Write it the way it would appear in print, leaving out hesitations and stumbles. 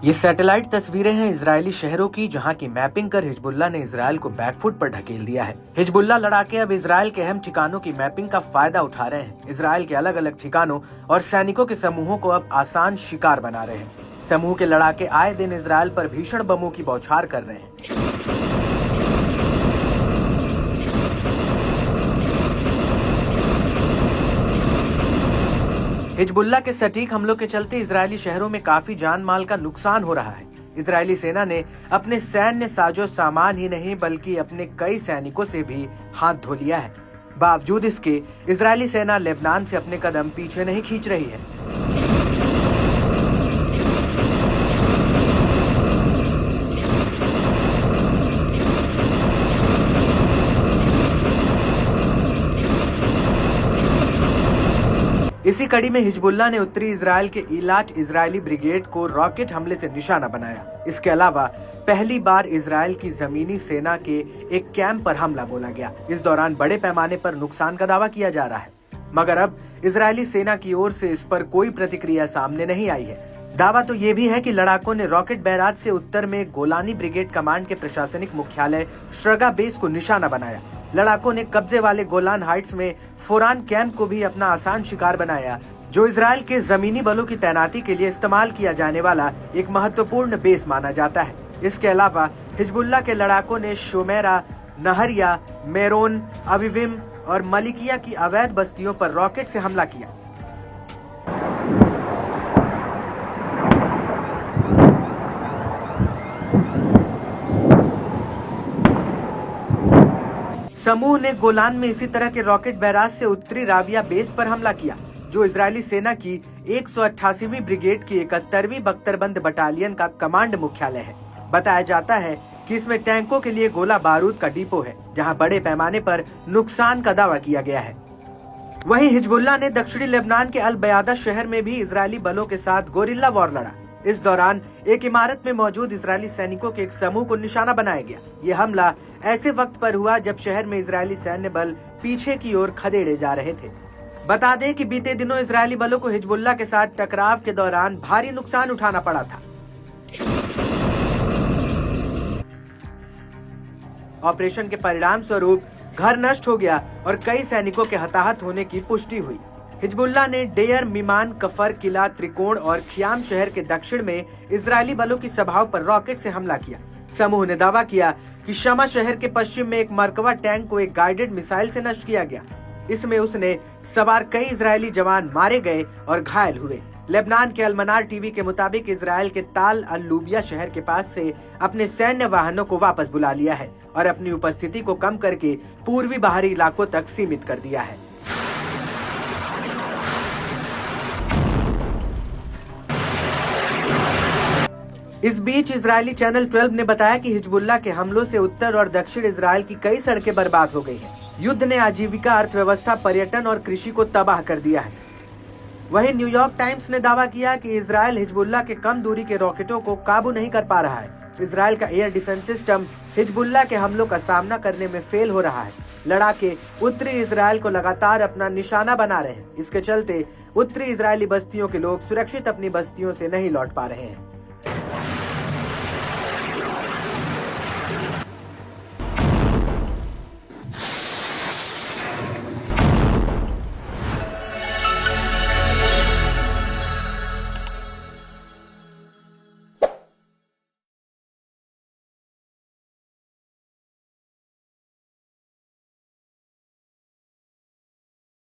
ये सैटेलाइट तस्वीरें हैं इजरायली शहरों की, जहां की मैपिंग कर हिजबुल्लाह ने इजरायल को बैकफुट पर ढकेल दिया है। हिजबुल्लाह लड़ाके अब इजरायल के अहम ठिकानों की मैपिंग का फायदा उठा रहे हैं। इजरायल के अलग अलग ठिकानों और सैनिकों के समूहों को अब आसान शिकार बना रहे हैं। समूह के लड़ाके आए दिन इजरायल पर भीषण बमों की बौछार कर रहे हैं। हिजबुल्लाह के सटीक हमलों के चलते इजरायली शहरों में काफी जान माल का नुकसान हो रहा है। इजरायली सेना ने अपने सैन्य साजो सामान ही नहीं बल्कि अपने कई सैनिकों से भी हाथ धो लिया है। बावजूद इसके इजरायली सेना लेबनान से अपने कदम पीछे नहीं खींच रही है। इसी कड़ी में हिजबुल्लाह ने उत्तरी इजरायल के इलाट इजरायली ब्रिगेड को रॉकेट हमले से निशाना बनाया। इसके अलावा पहली बार इजरायल की जमीनी सेना के एक कैंप पर हमला बोला गया। इस दौरान बड़े पैमाने पर नुकसान का दावा किया जा रहा है, मगर अब इजरायली सेना की ओर से इस पर कोई प्रतिक्रिया सामने नहीं आई है। दावा तो ये भी है कि लड़ाकों ने रॉकेट बैराज से उत्तर में गोलानी ब्रिगेड कमांड के प्रशासनिक मुख्यालय श्रगा बेस को निशाना बनाया। लड़ाकों ने कब्जे वाले गोलान हाइट्स में फोरान कैंप को भी अपना आसान शिकार बनाया, जो इजरायल के जमीनी बलों की तैनाती के लिए इस्तेमाल किया जाने वाला एक महत्वपूर्ण बेस माना जाता है। इसके अलावा हिजबुल्लाह के लड़ाकों ने शोमेरा, नहरिया, मेरोन, अविविम और मलिकिया की अवैध बस्तियों पर रॉकेट से हमला किया। समूह ने गोलान में इसी तरह के रॉकेट बैराज से उत्तरी राबिया बेस पर हमला किया, जो इजरायली सेना की 188वीं ब्रिगेड की 71वीं बख्तरबंद बटालियन का कमांड मुख्यालय है। बताया जाता है कि इसमें टैंकों के लिए गोला बारूद का डिपो है, जहां बड़े पैमाने पर नुकसान का दावा किया गया है। वहीं हिजबुल्लाह ने दक्षिणी लेबनान के अल बयादा शहर में भी इजरायली बलों के साथ गोरिल्ला वॉर लड़ा। इस दौरान एक इमारत में मौजूद इजरायली सैनिकों के एक समूह को निशाना बनाया गया। ये हमला ऐसे वक्त पर हुआ जब शहर में इजरायली सैन्य बल पीछे की ओर खदेड़े जा रहे थे। बता दें कि बीते दिनों इजरायली बलों को हिजबुल्लाह के साथ टकराव के दौरान भारी नुकसान उठाना पड़ा था। ऑपरेशन के परिणाम स्वरूप घर नष्ट हो गया और कई सैनिकों के हताहत होने की पुष्टि हुई। हिजबुल्लाह ने डेयर, मिमान, कफर, किला, त्रिकोण और खियाम शहर के दक्षिण में इजरायली बलों की सभाओं पर रॉकेट से हमला किया। समूह ने दावा किया कि शमा शहर के पश्चिम में एक मरकवा टैंक को एक गाइडेड मिसाइल से नष्ट किया गया। इसमें उसने सवार कई इजरायली जवान मारे गए और घायल हुए। लेबनान के अलमनार टीवी के मुताबिक इजरायल के ताल अल लूबिया शहर के पास से अपने सैन्य वाहनों को वापस बुला लिया है और अपनी उपस्थिति को कम करके पूर्वी बाहरी इलाकों तक सीमित कर दिया है। इस बीच इजरायली चैनल 12 ने बताया कि हिजबुल्लाह के हमलों से उत्तर और दक्षिण इजरायल की कई सड़कें बर्बाद हो गई हैं। युद्ध ने आजीविका, अर्थव्यवस्था, पर्यटन और कृषि को तबाह कर दिया है। वहीं न्यूयॉर्क टाइम्स ने दावा किया कि इजरायल हिजबुल्लाह के कम दूरी के रॉकेटों को काबू नहीं कर पा रहा है। इजरायल का एयर डिफेंस सिस्टम हिजबुल्लाह के हमलों का सामना करने में फेल हो रहा है। लड़ाके उत्तरी इजरायल को लगातार अपना निशाना बना रहे हैं। इसके चलते उत्तरी इजरायली बस्तियों के लोग सुरक्षित अपनी बस्तियों से नहीं लौट पा रहे हैं।